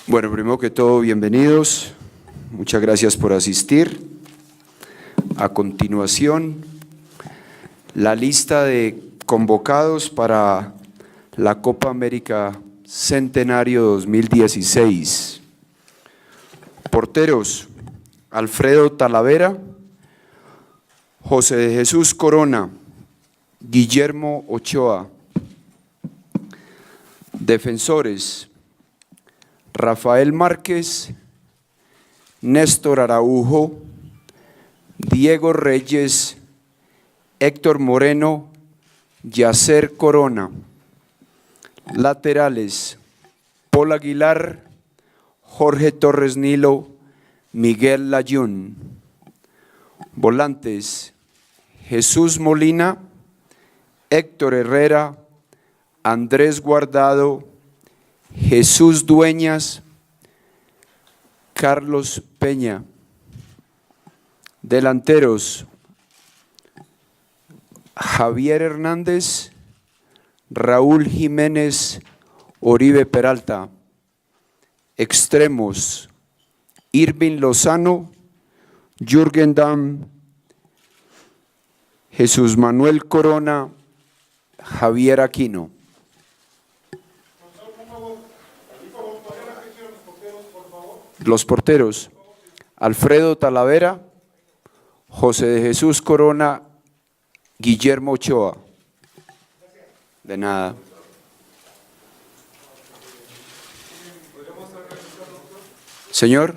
Bueno, primero que todo, bienvenidos. Muchas gracias por asistir. A continuación, la lista de convocados para la Copa América Centenario 2016. Porteros: Alfredo Talavera, José de Jesús Corona, Guillermo Ochoa. Defensores: Rafael Márquez, Néstor Araujo, Diego Reyes, Héctor Moreno, Yacer Corona. Laterales: Paul Aguilar, Jorge Torres Nilo, Miguel Layún. Volantes: Jesús Molina, Héctor Herrera, Andrés Guardado, Jesús Dueñas, Carlos Peña. Delanteros: Javier Hernández, Raúl Jiménez, Oribe Peralta. Extremos: Irving Lozano, Jürgen Damm, Jesús Manuel Corona, Javier Aquino. Los porteros: Alfredo Talavera, José de Jesús Corona, Guillermo Ochoa. De nada. Señor.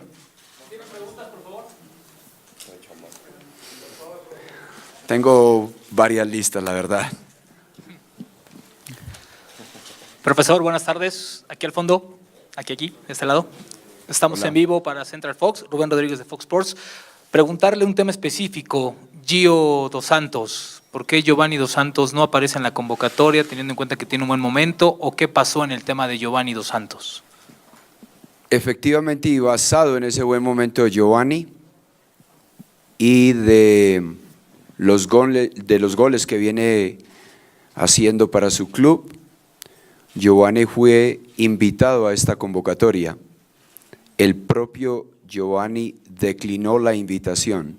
Tengo varias listas, la verdad. Profesor, buenas tardes. Aquí al fondo, aquí, de este lado. Estamos Hola. En vivo para Central Fox, Rubén Rodríguez de Fox Sports. Preguntarle un tema específico, Gio Dos Santos. ¿Por qué Giovanni Dos Santos no aparece en la convocatoria, teniendo en cuenta que tiene un buen momento? ¿O qué pasó en el tema de Giovanni Dos Santos? Efectivamente, y basado en ese buen momento de Giovanni y de los goles que viene haciendo para su club, Giovanni fue invitado a esta convocatoria. El propio Giovanni declinó la invitación.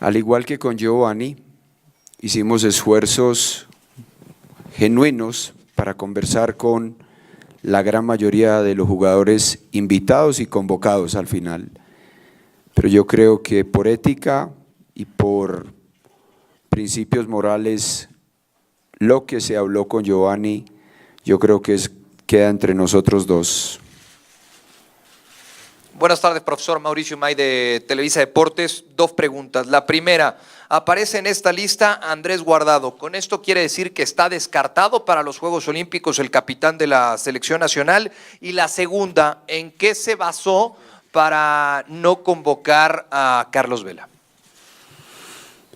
Al igual que con Giovanni, hicimos esfuerzos genuinos para conversar con la gran mayoría de los jugadores invitados y convocados al final. Pero yo creo que por ética y por principios morales, lo que se habló con Giovanni, yo creo que queda entre nosotros dos. Buenas tardes, profesor Mauricio May de Televisa Deportes. Dos preguntas. La primera, aparece en esta lista Andrés Guardado. ¿Con esto quiere decir que está descartado para los Juegos Olímpicos el capitán de la selección nacional? Y la segunda, ¿en qué se basó para no convocar a Carlos Vela?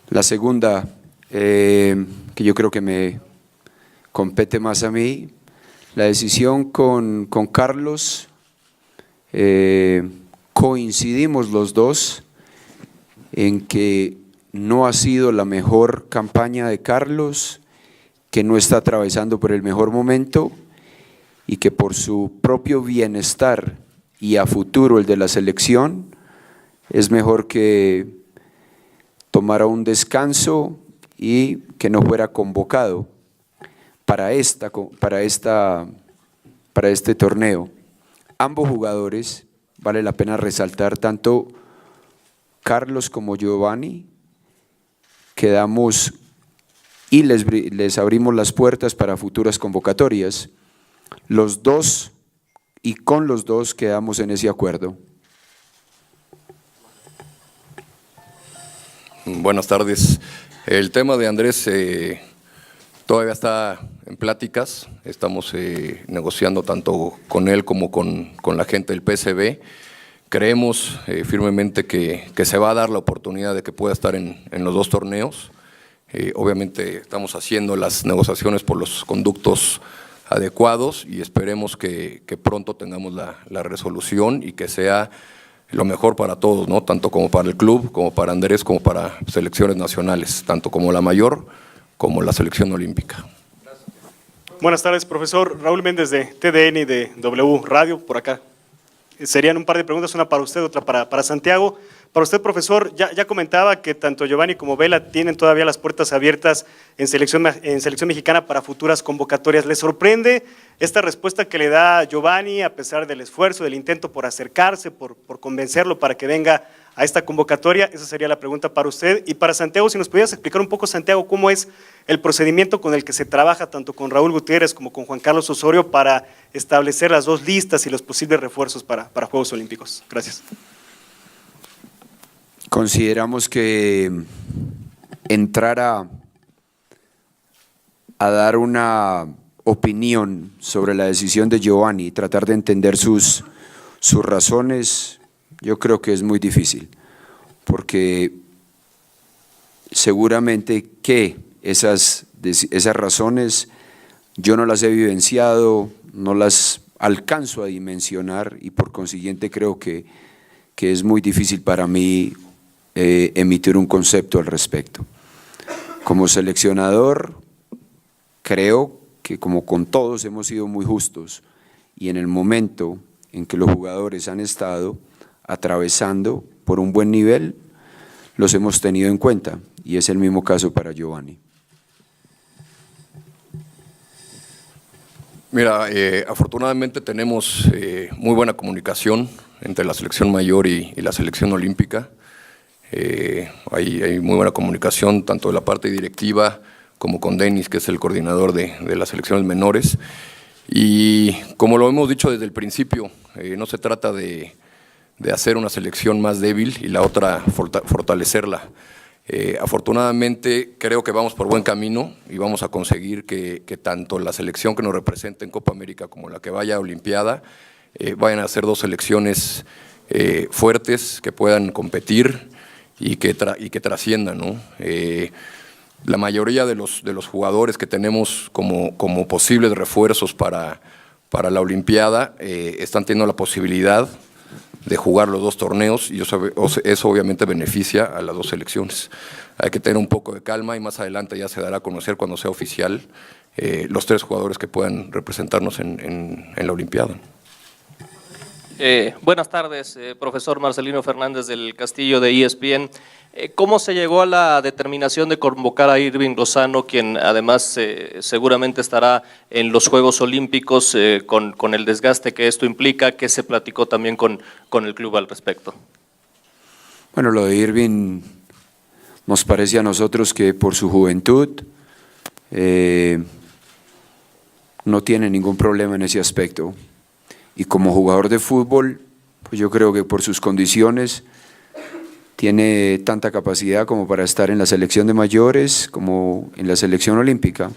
La segunda, que yo creo que me compete más a mí, la decisión con Carlos, coincidimos los dos en que no ha sido la mejor campaña de Carlos, que no está atravesando por el mejor momento y que por su propio bienestar y a futuro el de la selección es mejor que tomara un descanso y que no fuera convocado para este torneo. Ambos jugadores, vale la pena resaltar, tanto Carlos como Giovanni, quedamos y les abrimos las puertas para futuras convocatorias. Los dos y con los dos quedamos en ese acuerdo. Buenas tardes. El tema de Andrés todavía está en pláticas. Estamos negociando tanto con él como con la gente del PSV. Creemos firmemente que se va a dar la oportunidad de que pueda estar en los dos torneos. Obviamente estamos haciendo las negociaciones por los conductos adecuados y esperemos que pronto tengamos la resolución y que sea lo mejor para todos, ¿no? Tanto como para el club, como para Andrés, como para selecciones nacionales, tanto como la mayor como la selección olímpica. Buenas tardes, profesor. Raúl Méndez de TDN y de W Radio, por acá. Serían un par de preguntas, una para usted, otra para Santiago. Para usted, profesor, ya comentaba que tanto Giovanni como Vela tienen todavía las puertas abiertas en selección mexicana para futuras convocatorias. ¿Le sorprende esta respuesta que le da Giovanni a pesar del esfuerzo, del intento por acercarse, por convencerlo para que venga a esta convocatoria? Esa sería la pregunta para usted. Y para Santiago, si nos pudieras explicar un poco, Santiago, cómo es el procedimiento con el que se trabaja tanto con Raúl Gutiérrez como con Juan Carlos Osorio para establecer las dos listas y los posibles refuerzos para Juegos Olímpicos. Gracias. Consideramos que entrar a dar una opinión sobre la decisión de Giovanni y tratar de entender sus razones, yo creo que es muy difícil, porque seguramente que esas razones yo no las he vivenciado, no las alcanzo a dimensionar y por consiguiente creo que es muy difícil para mí emitir un concepto al respecto. Como seleccionador, creo que como con todos hemos sido muy justos y en el momento en que los jugadores han estado atravesando por un buen nivel, los hemos tenido en cuenta y es el mismo caso para Giovanni. Mira, afortunadamente tenemos muy buena comunicación entre la selección mayor y la selección olímpica. Hay muy buena comunicación tanto de la parte directiva como con Denis, que es el coordinador de las selecciones menores. Y como lo hemos dicho desde el principio, no se trata de hacer una selección más débil y la otra fortalecerla. Afortunadamente creo que vamos por buen camino y vamos a conseguir que tanto la selección que nos representa en Copa América como la que vaya a Olimpiada vayan a ser dos selecciones fuertes que puedan competir y que trasciendan, ¿no? La mayoría de los jugadores que tenemos como posibles refuerzos para la Olimpiada están teniendo la posibilidad de jugar los dos torneos y eso obviamente beneficia a las dos selecciones. Hay que tener un poco de calma y más adelante ya se dará a conocer cuando sea oficial los tres jugadores que puedan representarnos en la Olimpiada. Buenas tardes, profesor Marcelino Fernández del Castillo de ESPN. ¿Cómo se llegó a la determinación de convocar a Irving Lozano, quien además seguramente estará en los Juegos Olímpicos con el desgaste que esto implica? ¿Qué se platicó también con el club al respecto? Bueno, lo de Irving nos parece a nosotros que por su juventud no tiene ningún problema en ese aspecto. Y como jugador de fútbol, pues yo creo que por sus condiciones tiene tanta capacidad como para estar en la selección de mayores como en la selección olímpica.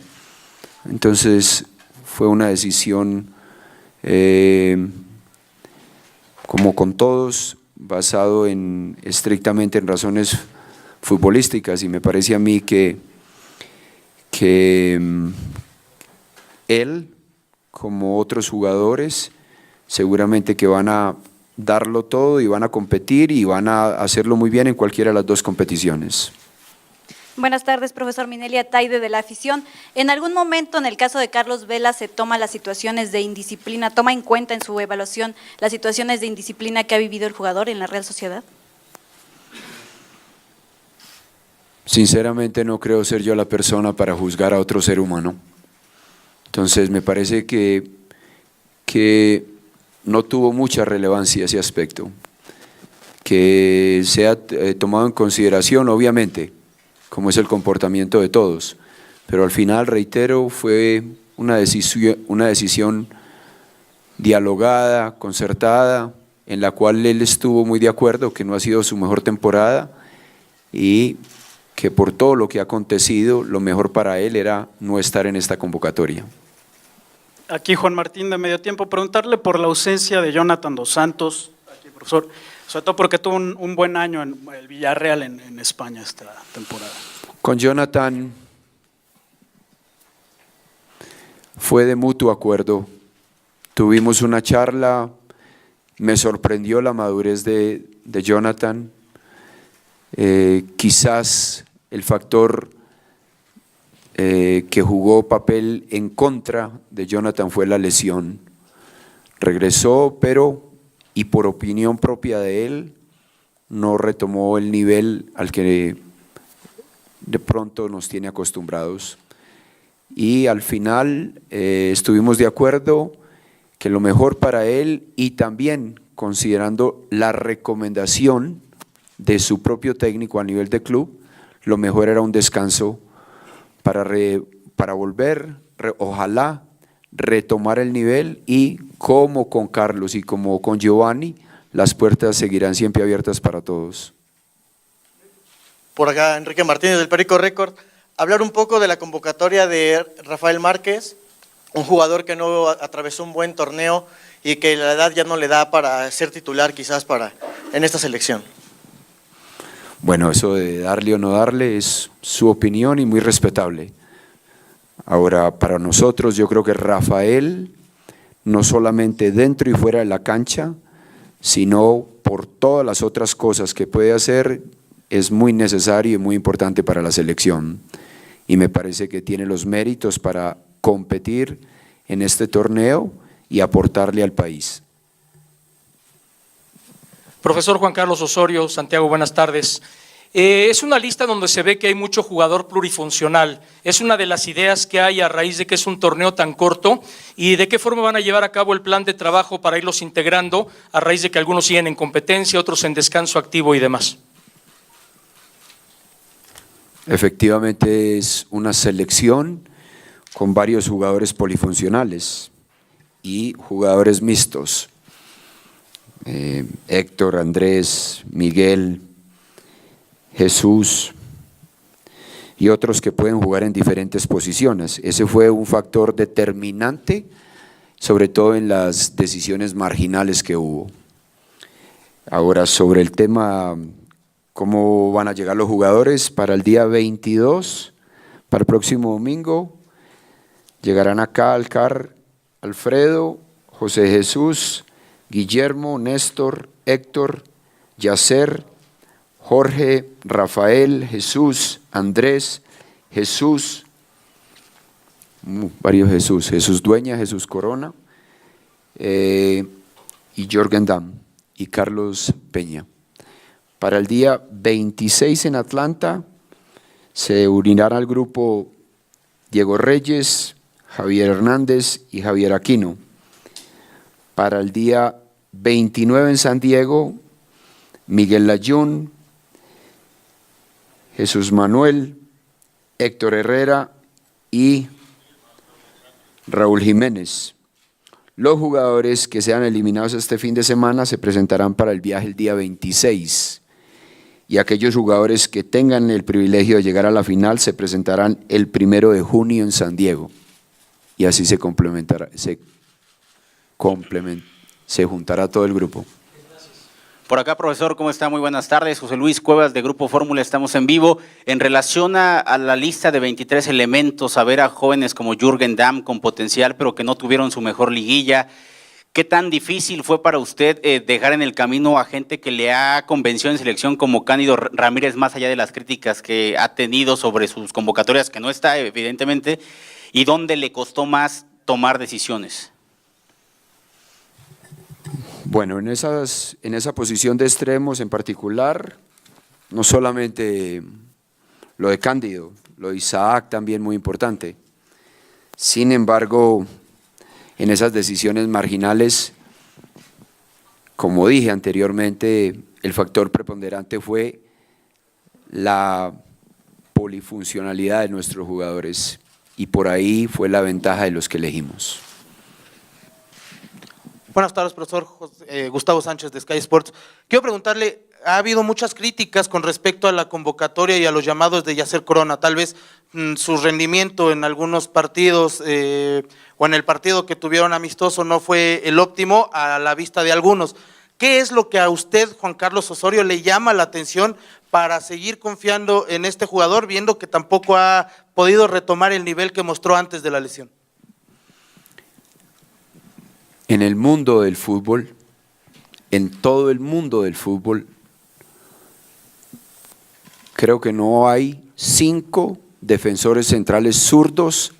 Entonces fue una decisión, como con todos, basado estrictamente en razones futbolísticas, y me parece a mí que él, como otros jugadores, seguramente que van a darlo todo y van a competir y van a hacerlo muy bien en cualquiera de las dos competiciones. Buenas tardes, profesor Minelia Taide de la afición. ¿En algún momento en el caso de Carlos Vela se toma las situaciones de indisciplina, toma en cuenta en su evaluación las situaciones de indisciplina que ha vivido el jugador en la Real Sociedad? Sinceramente no creo ser yo la persona para juzgar a otro ser humano. Entonces me parece que no tuvo mucha relevancia ese aspecto, que sea tomado en consideración, obviamente, como es el comportamiento de todos, pero al final, reitero, fue una decisión dialogada, concertada, en la cual él estuvo muy de acuerdo, que no ha sido su mejor temporada y que por todo lo que ha acontecido, lo mejor para él era no estar en esta convocatoria. Aquí Juan Martín de Medio Tiempo, preguntarle por la ausencia de Jonathan Dos Santos, aquí profesor, sobre todo porque tuvo un buen año en el Villarreal en España esta temporada. Con Jonathan fue de mutuo acuerdo, tuvimos una charla, me sorprendió la madurez de Jonathan, quizás el factor que jugó papel en contra de Jonathan fue la lesión. Regresó, pero, y por opinión propia de él, no retomó el nivel al que de pronto nos tiene acostumbrados. Y al final estuvimos de acuerdo que lo mejor para él, y también considerando la recomendación de su propio técnico a nivel de club, lo mejor era un descanso para volver, ojalá, retomar el nivel, y como con Carlos y como con Giovanni, las puertas seguirán siempre abiertas para todos. Por acá, Enrique Martínez del Perico Record. Hablar un poco de la convocatoria de Rafael Márquez, un jugador que no atravesó un buen torneo y que la edad ya no le da para ser titular quizás en esta selección. Bueno, eso de darle o no darle es su opinión y muy respetable. Ahora, para nosotros, yo creo que Rafael, no solamente dentro y fuera de la cancha, sino por todas las otras cosas que puede hacer, es muy necesario y muy importante para la selección. Y me parece que tiene los méritos para competir en este torneo y aportarle al país. Profesor Juan Carlos Osorio, Santiago, buenas tardes. Es una lista donde se ve que hay mucho jugador plurifuncional. Es una de las ideas que hay a raíz de que es un torneo tan corto, y de qué forma van a llevar a cabo el plan de trabajo para irlos integrando a raíz de que algunos siguen en competencia, otros en descanso activo y demás. Efectivamente es una selección con varios jugadores polifuncionales y jugadores mixtos. Héctor, Andrés, Miguel, Jesús y otros que pueden jugar en diferentes posiciones. Ese fue un factor determinante, sobre todo en las decisiones marginales que hubo. Ahora, sobre el tema, ¿cómo van a llegar los jugadores? Para el día 22, para el próximo domingo, llegarán acá Alfredo, José Jesús, Guillermo, Néstor, Héctor, Yacer, Jorge, Rafael, Jesús, Andrés, Jesús, varios Jesús Dueña, Jesús Corona, y Jürgen Damm y Carlos Peña. Para el día 26 en Atlanta se unirán al grupo Diego Reyes, Javier Hernández y Javier Aquino. Para el día 29 en San Diego, Miguel Layún, Jesús Manuel, Héctor Herrera y Raúl Jiménez. Los jugadores que sean eliminados este fin de semana se presentarán para el viaje el día 26, y aquellos jugadores que tengan el privilegio de llegar a la final se presentarán el 1 de junio en San Diego, y así se juntará todo el grupo. Por acá, profesor, ¿cómo está? Muy buenas tardes. José Luis Cuevas, de Grupo Fórmula, estamos en vivo. En relación a la lista de 23 elementos, a ver a jóvenes como Jürgen Damm con potencial, pero que no tuvieron su mejor liguilla, ¿qué tan difícil fue para usted dejar en el camino a gente que le ha convencido en selección como Cándido Ramírez, más allá de las críticas que ha tenido sobre sus convocatorias, que no está, evidentemente, y dónde le costó más tomar decisiones? Bueno, en esa posición de extremos en particular, no solamente lo de Cándido, lo de Isaac también muy importante. Sin embargo, en esas decisiones marginales, como dije anteriormente, el factor preponderante fue la polifuncionalidad de nuestros jugadores, y por ahí fue la ventaja de los que elegimos. Buenas tardes, profesor Gustavo Sánchez de Sky Sports. Quiero preguntarle, ha habido muchas críticas con respecto a la convocatoria y a los llamados de Yacer Corona. Tal vez su rendimiento en algunos partidos o en el partido que tuvieron amistoso no fue el óptimo a la vista de algunos. ¿Qué es lo que a usted, Juan Carlos Osorio, le llama la atención para seguir confiando en este jugador, viendo que tampoco ha podido retomar el nivel que mostró antes de la lesión? En el mundo del fútbol, en todo el mundo del fútbol, creo que no hay 5 defensores centrales zurdos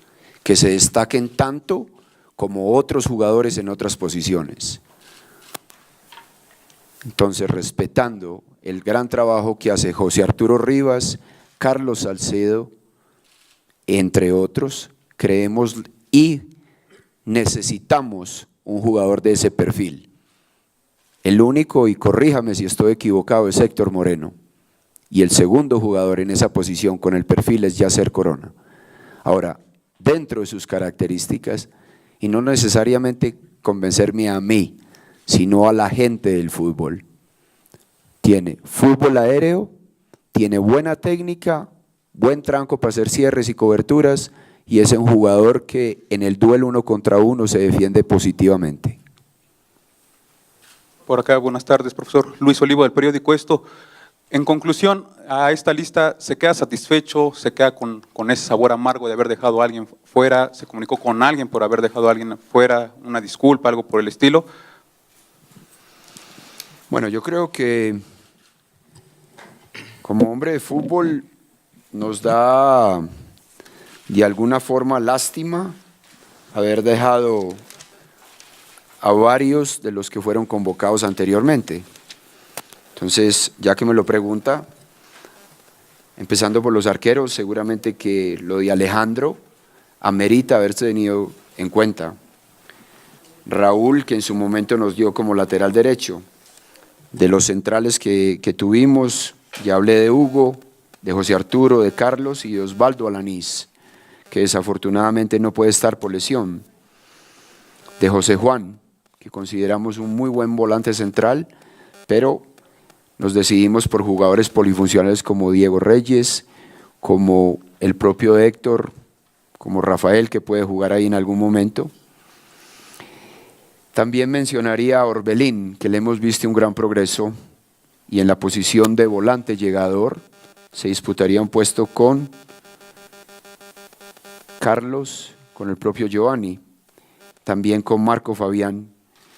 que se destaquen tanto como otros jugadores en otras posiciones. Entonces, respetando el gran trabajo que hace José Arturo Rivas, Carlos Salcedo, entre otros, creemos y necesitamos un jugador de ese perfil. El único, y corríjame si estoy equivocado, es Héctor Moreno. Y el segundo jugador en esa posición con el perfil es Yacer Corona. Ahora, dentro de sus características, y no necesariamente convencerme a mí, sino a la gente del fútbol, tiene fútbol aéreo, tiene buena técnica, buen tranco para hacer cierres y coberturas, y es un jugador que en el duelo 1 contra 1 se defiende positivamente. Por acá, buenas tardes, profesor. Luis Olivo, del periódico Esto. En conclusión, a esta lista, ¿se queda satisfecho, se queda con ese sabor amargo de haber dejado a alguien fuera? ¿Se comunicó con alguien por haber dejado a alguien fuera? ¿Una disculpa, algo por el estilo? Bueno, yo creo que como hombre de fútbol nos da de alguna forma lástima haber dejado a varios de los que fueron convocados anteriormente. Entonces, ya que me lo pregunta, empezando por los arqueros, seguramente que lo de Alejandro amerita haberse tenido en cuenta. Raúl, que en su momento nos dio como lateral derecho. De los centrales que tuvimos, ya hablé de Hugo, de José Arturo, de Carlos y de Osvaldo Alanís, que desafortunadamente no puede estar por lesión. De José Juan, que consideramos un muy buen volante central, pero nos decidimos por jugadores polifuncionales como Diego Reyes, como el propio Héctor, como Rafael, que puede jugar ahí en algún momento. También mencionaría a Orbelín, que le hemos visto un gran progreso, y en la posición de volante llegador se disputaría un puesto con Carlos, con el propio Giovanni, también con Marco Fabián,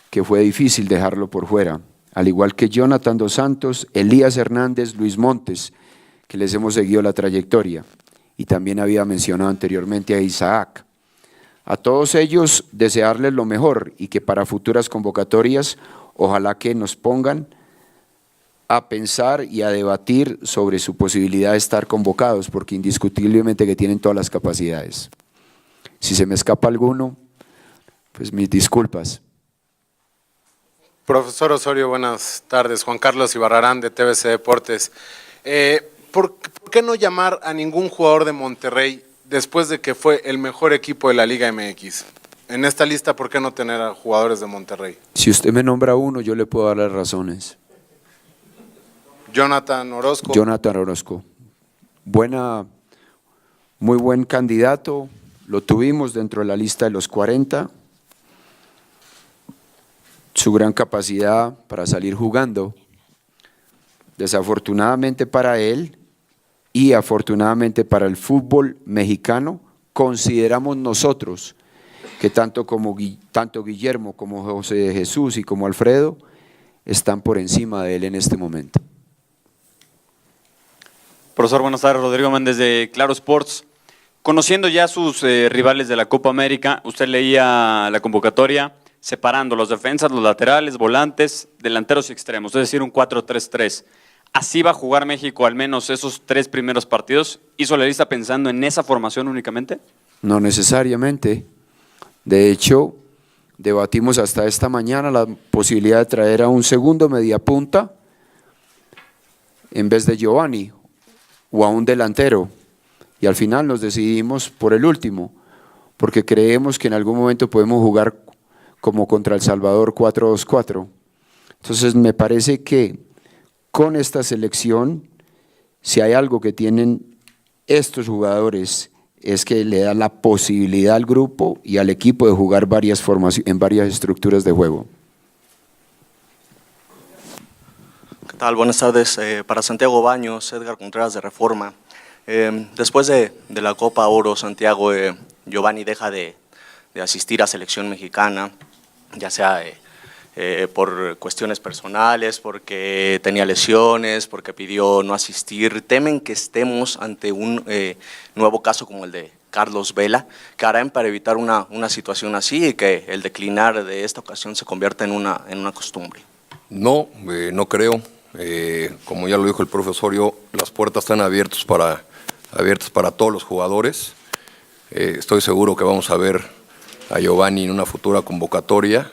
que fue difícil dejarlo por fuera, al igual que Jonathan Dos Santos, Elías Hernández, Luis Montes, que les hemos seguido la trayectoria, y también había mencionado anteriormente a Isaac. A todos ellos desearles lo mejor y que para futuras convocatorias ojalá que nos pongan a pensar y a debatir sobre su posibilidad de estar convocados, porque indiscutiblemente que tienen todas las capacidades. Si se me escapa alguno, pues mis disculpas. Profesor Osorio, buenas tardes. Juan Carlos Ibarrarán, de TVC Deportes. ¿Por qué no llamar a ningún jugador de Monterrey después de que fue el mejor equipo de la Liga MX? En esta lista, ¿por qué no tener a jugadores de Monterrey? Si usted me nombra uno, yo le puedo dar las razones. Jonathan Orozco. Jonathan Orozco. Muy buen candidato, lo tuvimos dentro de la lista de los 40. Su gran capacidad para salir jugando. Desafortunadamente para él y afortunadamente para el fútbol mexicano, consideramos nosotros que tanto Guillermo como José Jesús y como Alfredo están por encima de él en este momento. Profesor, buenas tardes. Rodrigo Méndez de Claro Sports. Conociendo ya sus rivales de la Copa América, usted leía la convocatoria separando los defensas, los laterales, volantes, delanteros y extremos, es decir, un 4-3-3. ¿Así va a jugar México al menos esos 3 primeros partidos? ¿Hizo la lista pensando en esa formación únicamente? No necesariamente. De hecho, debatimos hasta esta mañana la posibilidad de traer a un segundo mediapunta en vez de Giovanni o a un delantero. Y al final nos decidimos por el último, porque creemos que en algún momento podemos jugar como contra El Salvador 4-2-4. Entonces me parece que con esta selección, si hay algo que tienen estos jugadores, es que le da la posibilidad al grupo y al equipo de jugar en varias estructuras de juego. ¿Qué tal? Buenas tardes. Para Santiago Baños, Edgar Contreras de Reforma. Después de la Copa Oro, Santiago, Giovanni deja de asistir a selección mexicana, ya sea por cuestiones personales, porque tenía lesiones, porque pidió no asistir. ¿Temen que estemos ante un nuevo caso como el de Carlos Vela? ¿Qué harán para evitar una situación así y que el declinar de esta ocasión se convierta en una costumbre? No, no creo. Como ya lo dijo el profe Osorio, las puertas están abiertas para todos los jugadores. Estoy seguro que vamos a ver a Giovanni en una futura convocatoria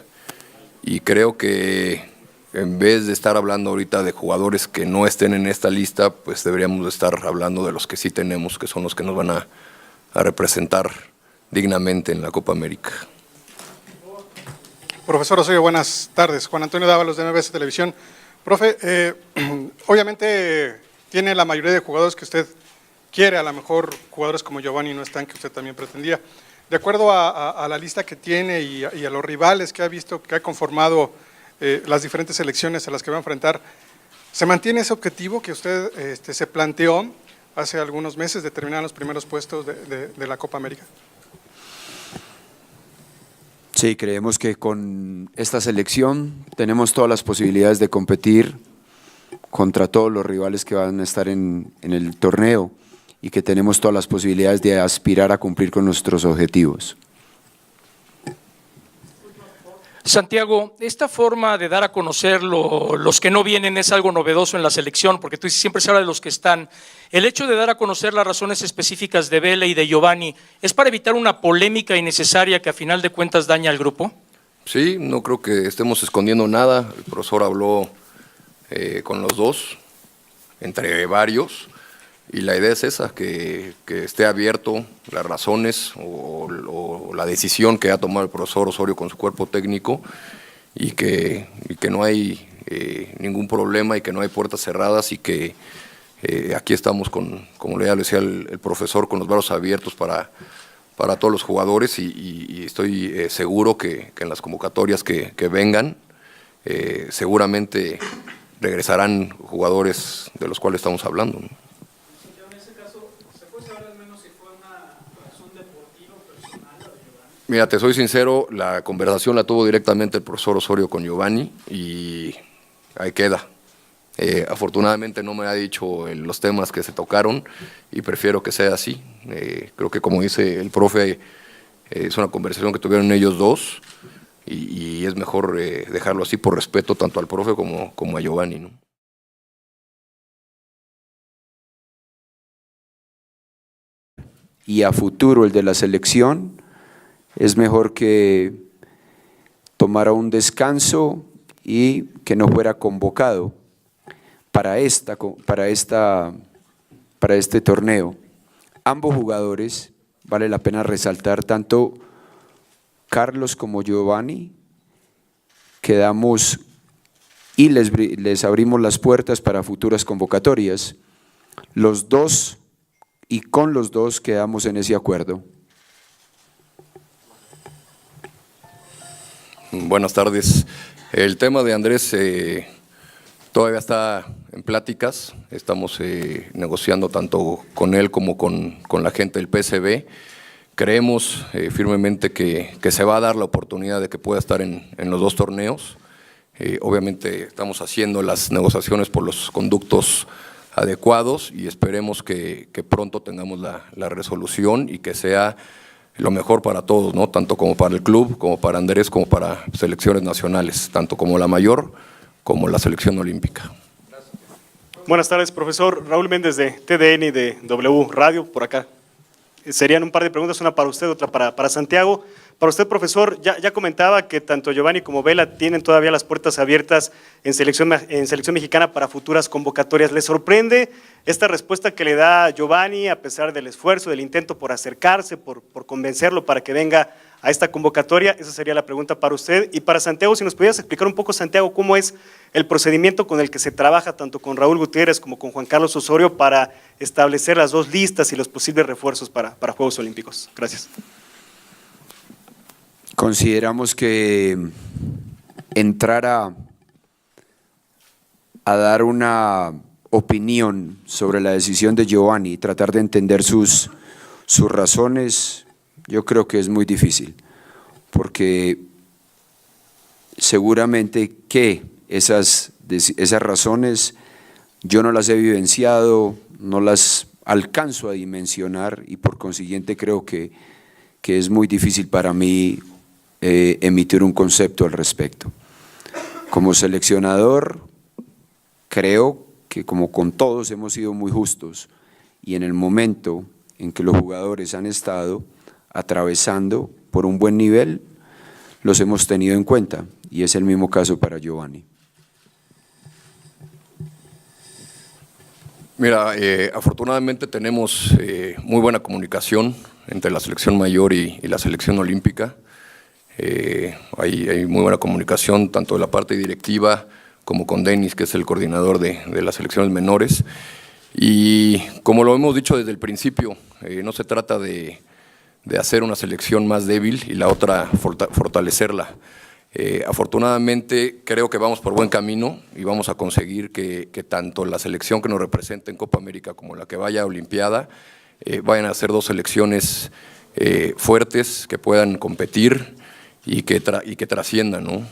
y creo que en vez de estar hablando ahorita de jugadores que no estén en esta lista, pues deberíamos de estar hablando de los que sí tenemos, que son los que nos van a representar dignamente en la Copa América. Profesor Osorio, buenas tardes. Juan Antonio Dávalos de MBS Televisión. Profe, obviamente tiene la mayoría de jugadores que usted quiere, a lo mejor jugadores como Giovanni no están, que usted también pretendía. De acuerdo a la lista que tiene y a los rivales que ha visto, que ha conformado las diferentes selecciones a las que va a enfrentar, ¿se mantiene ese objetivo que usted se planteó hace algunos meses de terminar los primeros puestos de la Copa América? Sí, creemos que con esta selección tenemos todas las posibilidades de competir contra todos los rivales que van a estar en el torneo y que tenemos todas las posibilidades de aspirar a cumplir con nuestros objetivos. Santiago, esta forma de dar a conocer los que no vienen es algo novedoso en la selección, porque tú siempre se habla de los que están. El hecho de dar a conocer las razones específicas de Vela y de Giovanni, ¿es para evitar una polémica innecesaria que a final de cuentas daña al grupo? Sí, no creo que estemos escondiendo nada. El profesor habló con los dos, entre varios, y la idea es esa, que esté abierto las razones o la decisión que ha tomado el profesor Osorio con su cuerpo técnico y que no hay ningún problema y que no hay puertas cerradas y que aquí estamos, como ya lo decía el profesor, con los brazos abiertos para todos los jugadores y estoy seguro que en las convocatorias que vengan seguramente regresarán jugadores de los cuales estamos hablando, ¿no? Mira, te soy sincero, la conversación la tuvo directamente el profesor Osorio con Giovanni y ahí queda. Afortunadamente no me ha dicho los temas que se tocaron y prefiero que sea así. Creo que como dice el profe, es una conversación que tuvieron ellos dos y es mejor dejarlo así por respeto tanto al profe como a Giovanni, ¿no? Y a futuro el de la selección, es mejor que tomara un descanso y que no fuera convocado para este torneo. Ambos jugadores, vale la pena resaltar, tanto Carlos como Giovanni, quedamos y les abrimos las puertas para futuras convocatorias. Los dos y con los dos quedamos en ese acuerdo. Buenas tardes. El tema de Andrés todavía está en pláticas. Estamos negociando tanto con él como con la gente del PSV. Creemos firmemente que se va a dar la oportunidad de que pueda estar en los dos torneos. Obviamente estamos haciendo las negociaciones por los conductos adecuados y esperemos que pronto tengamos la resolución y que sea lo mejor para todos, ¿no? Tanto como para el club, como para Andrés, como para selecciones nacionales, tanto como la mayor como la selección olímpica. Buenas tardes, profesor. Raúl Méndez de TDN y de W Radio, por acá. Serían un par de preguntas, una para usted, otra para Santiago. Para usted, profesor, ya comentaba que tanto Giovanni como Vela tienen todavía las puertas abiertas en selección mexicana para futuras convocatorias. ¿Le sorprende esta respuesta que le da Giovanni a pesar del esfuerzo, del intento por acercarse, por convencerlo para que venga a esta convocatoria? Esa sería la pregunta para usted. Y para Santiago, si nos pudieras explicar un poco, Santiago, cómo es el procedimiento con el que se trabaja tanto con Raúl Gutiérrez como con Juan Carlos Osorio para establecer las dos listas y los posibles refuerzos para Juegos Olímpicos. Gracias. Consideramos que entrar a dar una opinión sobre la decisión de Giovanni y tratar de entender sus razones, yo creo que es muy difícil, porque seguramente que esas razones yo no las he vivenciado, no las alcanzo a dimensionar y por consiguiente creo que es muy difícil para mí emitir un concepto al respecto. Como seleccionador, creo que como con todos hemos sido muy justos y en el momento en que los jugadores han estado atravesando por un buen nivel, los hemos tenido en cuenta y es el mismo caso para Giovanni. Mira, afortunadamente tenemos muy buena comunicación entre la selección mayor y la selección olímpica. Hay muy buena comunicación tanto de la parte directiva como con Denis, que es el coordinador de las selecciones menores. Y como lo hemos dicho desde el principio, no se trata de hacer una selección más débil y la otra fortalecerla. Afortunadamente creo que vamos por buen camino y vamos a conseguir que tanto la selección que nos representa en Copa América como la que vaya a Olimpiada vayan a ser dos selecciones fuertes que puedan competir y que trasciendan, ¿no?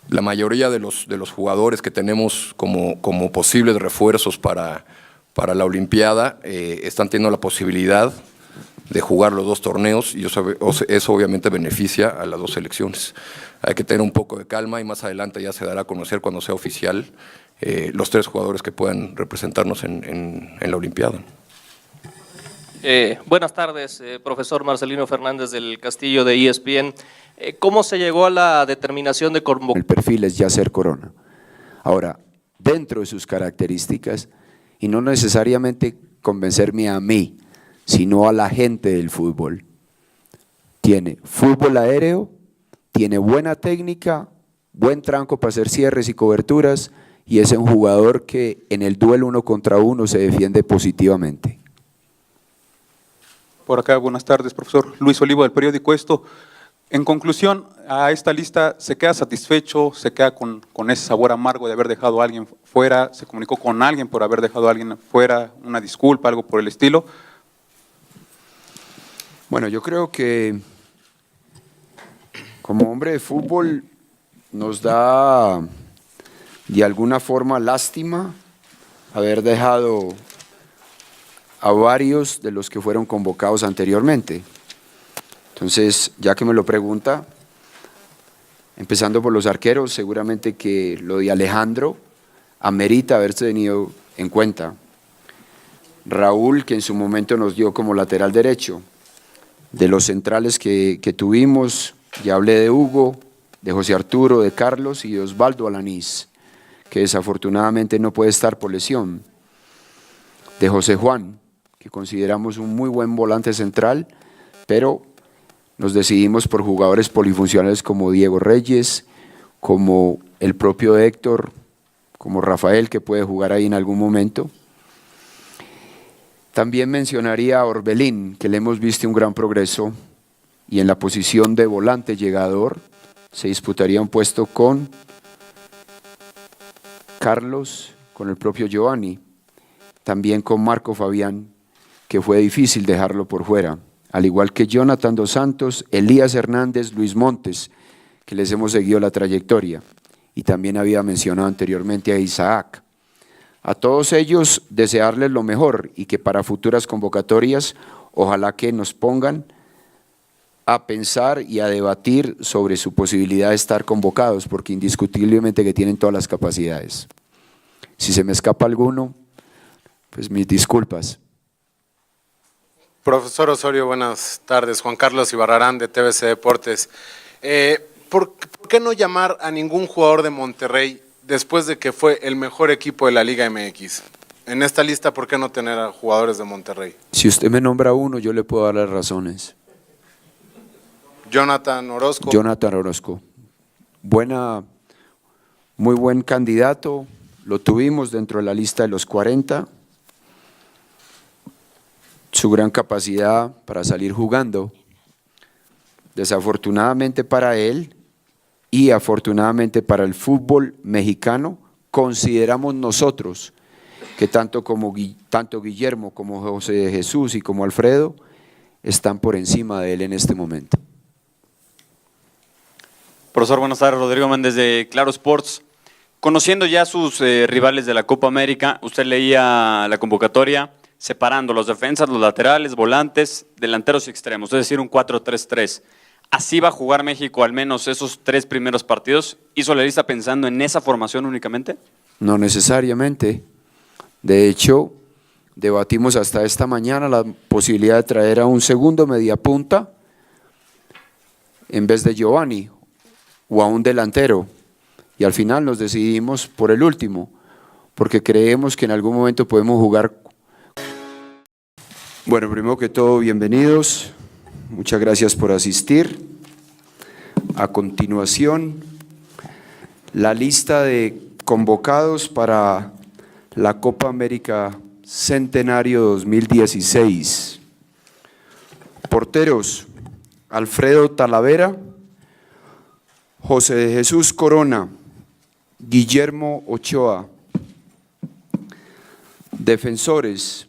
La mayoría de los jugadores que tenemos como posibles refuerzos para la Olimpiada están teniendo la posibilidad de jugar los dos torneos y eso obviamente beneficia a las dos selecciones. Hay que tener un poco de calma y más adelante ya se dará a conocer cuando sea oficial los 3 jugadores que puedan representarnos en la Olimpiada. Buenas tardes, profesor Marcelino Fernández del Castillo de ESPN. ¿Cómo se llegó a la determinación de convocar? El perfil es Yacer Corona. Ahora, dentro de sus características, y no necesariamente convencerme a mí, sino a la gente del fútbol, tiene fútbol aéreo, tiene buena técnica, buen tranco para hacer cierres y coberturas, y es un jugador que en el duelo 1 contra 1 se defiende positivamente. Por acá, buenas tardes, profesor. Luis Olivo, del periódico Esto. En conclusión, a esta lista, ¿se queda satisfecho, se queda con ese sabor amargo de haber dejado a alguien fuera, se comunicó con alguien por haber dejado a alguien fuera, una disculpa, algo por el estilo? Bueno, yo creo que como hombre de fútbol nos da de alguna forma lástima haber dejado a varios de los que fueron convocados anteriormente. Entonces, ya que me lo pregunta, empezando por los arqueros, seguramente que lo de Alejandro amerita haberse tenido en cuenta. Raúl, que en su momento nos dio como lateral derecho. De los centrales que tuvimos, ya hablé de Hugo, de José Arturo, de Carlos y de Osvaldo Alanís, que desafortunadamente no puede estar por lesión. De José Juan, que consideramos un muy buen volante central, pero nos decidimos por jugadores polifuncionales como Diego Reyes, como el propio Héctor, como Rafael, que puede jugar ahí en algún momento. También mencionaría a Orbelín, que le hemos visto un gran progreso, y en la posición de volante llegador se disputaría un puesto con Carlos, con el propio Giovanni, también con Marco Fabián, que fue difícil dejarlo por fuera, al igual que Jonathan Dos Santos, Elías Hernández, Luis Montes, que les hemos seguido la trayectoria, y también había mencionado anteriormente a Isaac. A todos ellos desearles lo mejor y que para futuras convocatorias ojalá que nos pongan a pensar y a debatir sobre su posibilidad de estar convocados, porque indiscutiblemente que tienen todas las capacidades. Si se me escapa alguno, pues mis disculpas. Profesor Osorio, buenas tardes. Juan Carlos Ibarrarán de TVC Deportes. ¿Por qué no llamar a ningún jugador de Monterrey después de que fue el mejor equipo de la Liga MX? En esta lista, ¿por qué no tener a jugadores de Monterrey? Si usted me nombra uno, yo le puedo dar las razones. Jonathan Orozco. Jonathan Orozco. Muy buen candidato, lo tuvimos dentro de la lista de los 40. Su gran capacidad para salir jugando. Desafortunadamente para él y afortunadamente para el fútbol mexicano, consideramos nosotros que tanto Guillermo como José Jesús y como Alfredo están por encima de él en este momento. Profesor, buenas tardes. Rodrigo Méndez de Claro Sports. Conociendo ya sus rivales de la Copa América, usted leía la convocatoria separando los defensas, los laterales, volantes, delanteros y extremos, es decir, un 4-3-3. ¿Así va a jugar México al menos esos 3 primeros partidos? ¿Hizo la lista pensando en esa formación únicamente? No necesariamente. De hecho, debatimos hasta esta mañana la posibilidad de traer a un segundo mediapunta en vez de Giovanni o a un delantero. Y al final nos decidimos por el último, porque creemos que en algún momento podemos jugar. Bueno, primero que todo, bienvenidos. Muchas gracias por asistir. A continuación, la lista de convocados para la Copa América Centenario 2016. Porteros: Alfredo Talavera, José de Jesús Corona, Guillermo Ochoa. Defensores: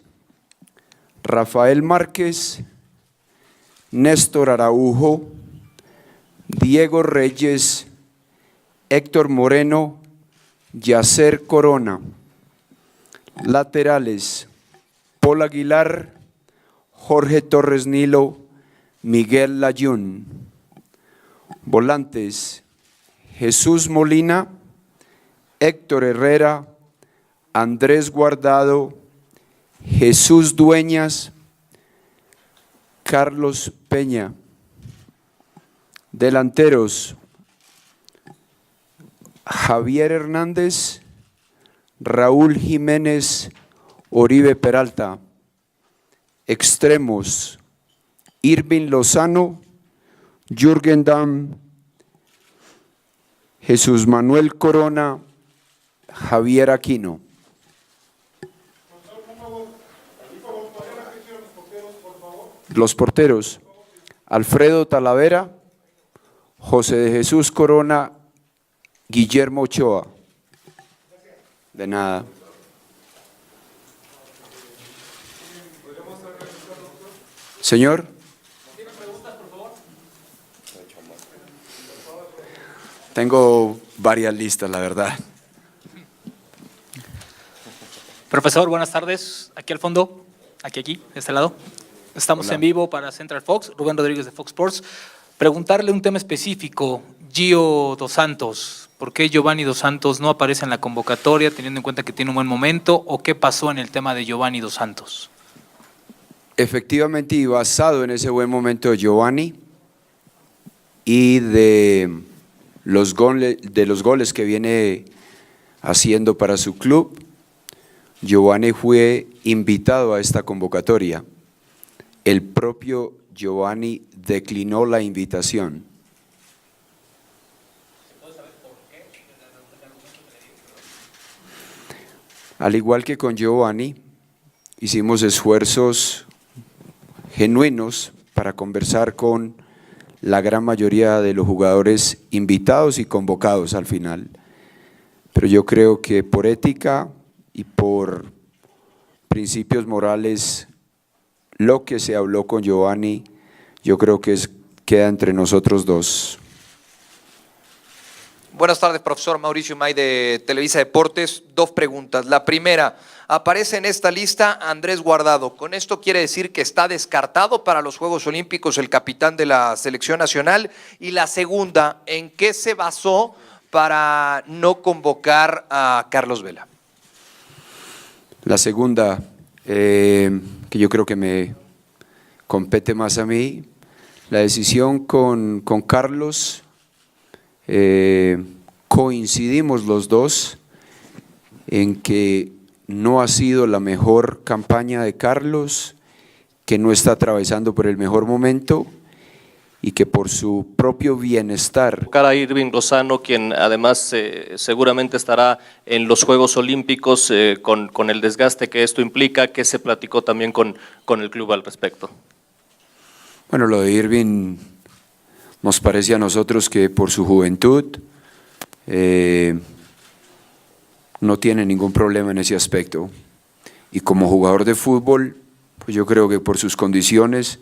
Rafael Márquez, Néstor Araujo, Diego Reyes, Héctor Moreno, Yacer Corona. Laterales: Paul Aguilar, Jorge Torres Nilo, Miguel Layún. Volantes: Jesús Molina, Héctor Herrera, Andrés Guardado, Jesús Dueñas, Carlos Peña. Delanteros: Javier Hernández, Raúl Jiménez, Oribe Peralta. Extremos: Irving Lozano, Jürgen Damm, Jesús Manuel Corona, Javier Aquino. Los porteros: Alfredo Talavera, José de Jesús Corona, Guillermo Ochoa. De nada. Señor. Tengo varias listas, la verdad. Profesor, buenas tardes. Aquí al fondo, aquí, de este lado. Estamos Hola. en vivo para Central Fox, Rubén Rodríguez de Fox Sports. Preguntarle un tema específico, Gio Dos Santos. ¿Por qué Giovanni Dos Santos no aparece en la convocatoria, teniendo en cuenta que tiene un buen momento? ¿O qué pasó en el tema de Giovanni Dos Santos? Efectivamente, y basado en ese buen momento de Giovanni y de los goles que viene haciendo para su club, Giovanni fue invitado a esta convocatoria. El propio Giovanni declinó la invitación. Al igual que con Giovanni, hicimos esfuerzos genuinos para conversar con la gran mayoría de los jugadores invitados y convocados al final. Pero yo creo que por ética y por principios morales, lo que se habló con Giovanni, yo creo que queda entre nosotros dos. Buenas tardes, profesor Mauricio May de Televisa Deportes. 2 preguntas. La primera, aparece en esta lista Andrés Guardado. ¿Con esto quiere decir que está descartado para los Juegos Olímpicos el capitán de la selección nacional? Y la segunda, ¿en qué se basó para no convocar a Carlos Vela? La segunda, que yo creo que me compete más a mí, la decisión con Carlos, coincidimos los dos en que no ha sido la mejor campaña de Carlos, que no está atravesando por el mejor momento y que por su propio bienestar. A Irving Lozano, quien además seguramente estará en los Juegos Olímpicos con el desgaste que esto implica, ¿qué se platicó también con el club al respecto? Bueno, lo de Irving nos parece a nosotros que por su juventud no tiene ningún problema en ese aspecto. Y como jugador de fútbol, pues yo creo que por sus condiciones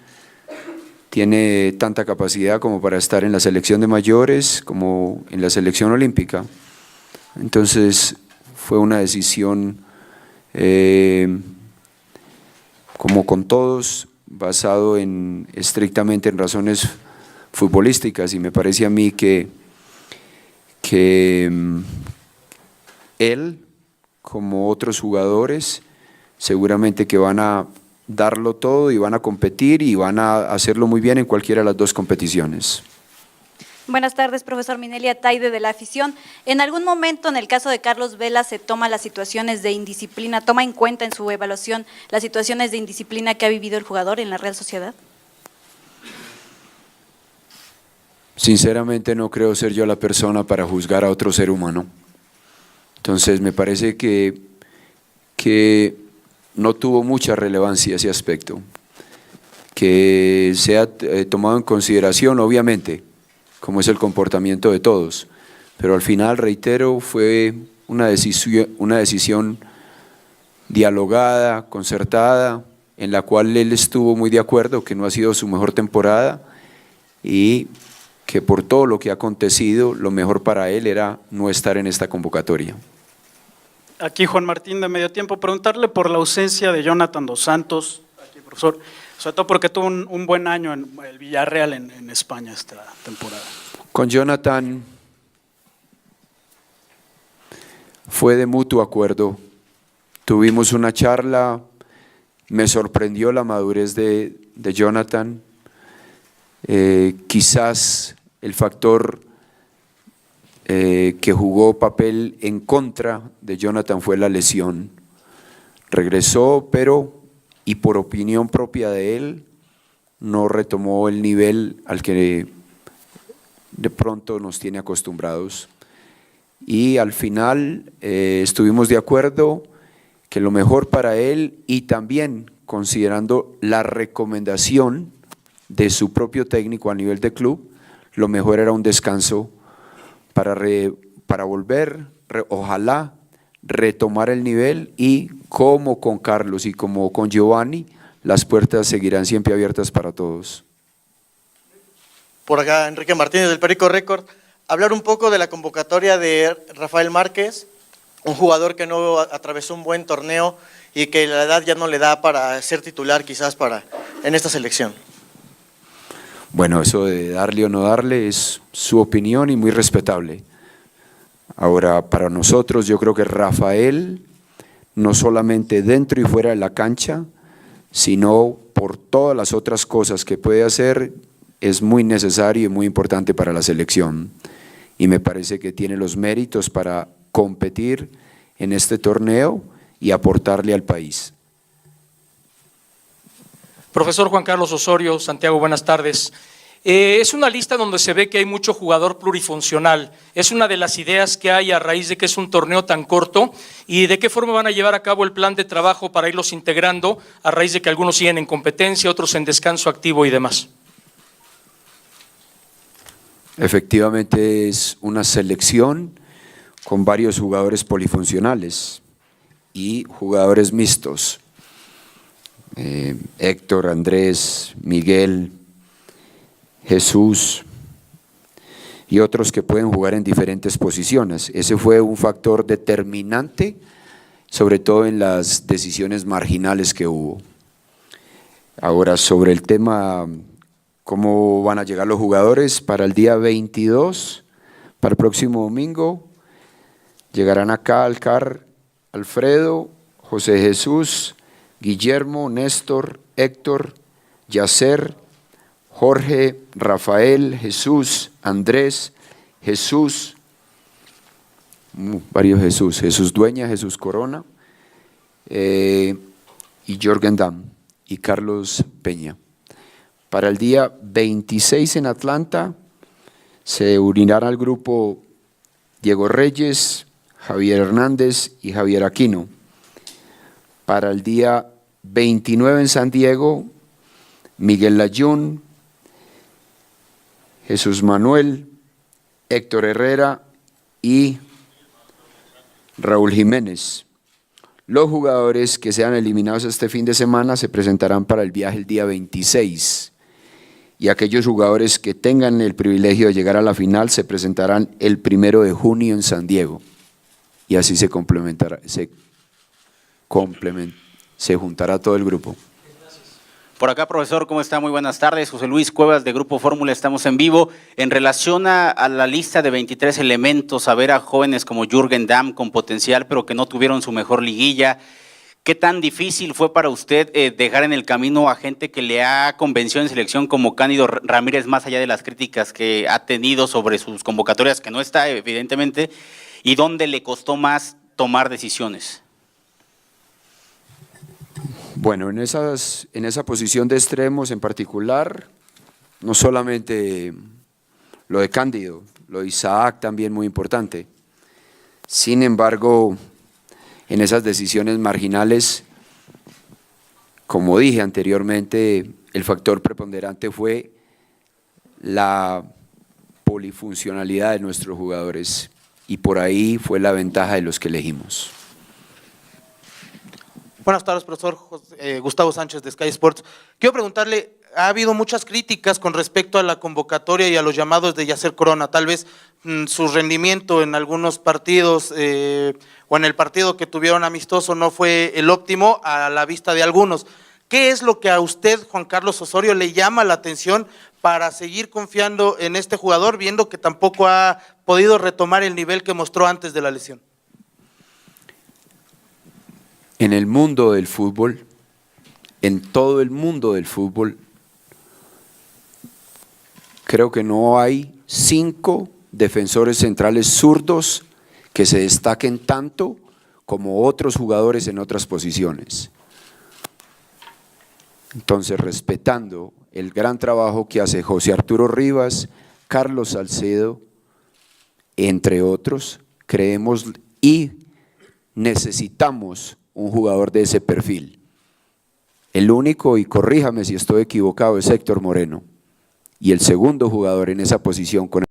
tiene tanta capacidad como para estar en la selección de mayores como en la selección olímpica. Entonces fue una decisión, como con todos, basado estrictamente en razones futbolísticas, y me parece a mí que él, como otros jugadores, seguramente que van a darlo todo y van a competir y van a hacerlo muy bien en cualquiera de las dos competiciones. Buenas tardes, profesor Minelia Taide de la afición. ¿En algún momento en el caso de Carlos Vela se toma las situaciones de indisciplina, toma en cuenta en su evaluación las situaciones de indisciplina que ha vivido el jugador en la Real Sociedad? Sinceramente no creo ser yo la persona para juzgar a otro ser humano. Entonces me parece que no tuvo mucha relevancia ese aspecto. Que sea tomado en consideración, obviamente, como es el comportamiento de todos, pero al final, reitero, fue una decisión dialogada, concertada, en la cual él estuvo muy de acuerdo, que no ha sido su mejor temporada y que por todo lo que ha acontecido, lo mejor para él era no estar en esta convocatoria. Aquí Juan Martín de Medio Tiempo, preguntarle por la ausencia de Jonathan Dos Santos, aquí profesor, sobre todo porque tuvo un buen año en el Villarreal en España esta temporada. Con Jonathan fue de mutuo acuerdo, tuvimos una charla, me sorprendió la madurez de Jonathan, quizás el factor que jugó papel en contra de Jonathan fue la lesión. Regresó, pero, y por opinión propia de él, no retomó el nivel al que de pronto nos tiene acostumbrados. Y al final estuvimos de acuerdo que lo mejor para él, y también considerando la recomendación de su propio técnico a nivel de club, lo mejor era un descanso para volver, ojalá, retomar el nivel, y como con Carlos y como con Giovanni, las puertas seguirán siempre abiertas para todos. Por acá, Enrique Martínez del Perico Record, hablar un poco de la convocatoria de Rafael Márquez, un jugador que no atravesó un buen torneo y que la edad ya no le da para ser titular quizás en esta selección. Bueno, eso de darle o no darle es su opinión y muy respetable. Ahora, para nosotros yo creo que Rafael, no solamente dentro y fuera de la cancha, sino por todas las otras cosas que puede hacer, es muy necesario y muy importante para la selección. Y me parece que tiene los méritos para competir en este torneo y aportarle al país. Profesor Juan Carlos Osorio, Santiago, buenas tardes. Es una lista donde se ve que hay mucho jugador plurifuncional. Es una de las ideas que hay a raíz de que es un torneo tan corto, y de qué forma van a llevar a cabo el plan de trabajo para irlos integrando a raíz de que algunos siguen en competencia, otros en descanso activo y demás. Efectivamente es una selección con varios jugadores polifuncionales y jugadores mixtos. Héctor, Andrés, Miguel, Jesús y otros que pueden jugar en diferentes posiciones. Ese fue un factor determinante, sobre todo en las decisiones marginales que hubo. Ahora, sobre el tema, ¿cómo van a llegar los jugadores? Para el día 22, para el próximo domingo, llegarán acá Alfredo, José Jesús, Guillermo, Néstor, Héctor, Yacer, Jorge, Rafael, Jesús, Andrés, Jesús, varios Jesús, Jesús Dueña, Jesús Corona, y Jürgen Damm y Carlos Peña. Para el día 26 en Atlanta se unirán al grupo Diego Reyes, Javier Hernández y Javier Aquino. Para el día 29 en San Diego, Miguel Layún, Jesús Manuel, Héctor Herrera y Raúl Jiménez. Los jugadores que sean eliminados este fin de semana se presentarán para el viaje el día 26. y aquellos jugadores que tengan el privilegio de llegar a la final se presentarán el 1 de junio en San Diego y así se juntará todo el grupo. Por acá, profesor, ¿cómo está? Muy buenas tardes. José Luis Cuevas, de Grupo Fórmula, estamos en vivo. En relación a la lista de 23 elementos, a ver a jóvenes como Jürgen Damm con potencial, pero que no tuvieron su mejor liguilla, ¿qué tan difícil fue para usted dejar en el camino a gente que le ha convencido en selección como Cándido Ramírez, más allá de las críticas que ha tenido sobre sus convocatorias, que no está evidentemente, y dónde le costó más tomar decisiones? Bueno, en esa posición de extremos en particular, no solamente lo de Cándido, lo de Isaac también muy importante. Sin embargo, en esas decisiones marginales, como dije anteriormente, el factor preponderante fue la polifuncionalidad de nuestros jugadores y por ahí fue la ventaja de los que elegimos. Buenas tardes, profesor. Gustavo Sánchez de Sky Sports. Quiero preguntarle, ha habido muchas críticas con respecto a la convocatoria y a los llamados de Yasser Corona. Tal vez su rendimiento en algunos partidos o en el partido que tuvieron amistoso no fue el óptimo a la vista de algunos. ¿Qué es lo que a usted, Juan Carlos Osorio, le llama la atención para seguir confiando en este jugador, viendo que tampoco ha podido retomar el nivel que mostró antes de la lesión? En el mundo del fútbol, en todo el mundo del fútbol, creo que no hay 5 defensores centrales zurdos que se destaquen tanto como otros jugadores en otras posiciones. Entonces, respetando el gran trabajo que hace José Arturo Rivas, Carlos Salcedo, entre otros, creemos y necesitamos un jugador de ese perfil. El único, y corríjame si estoy equivocado, es Héctor Moreno. Y el segundo jugador en esa posición con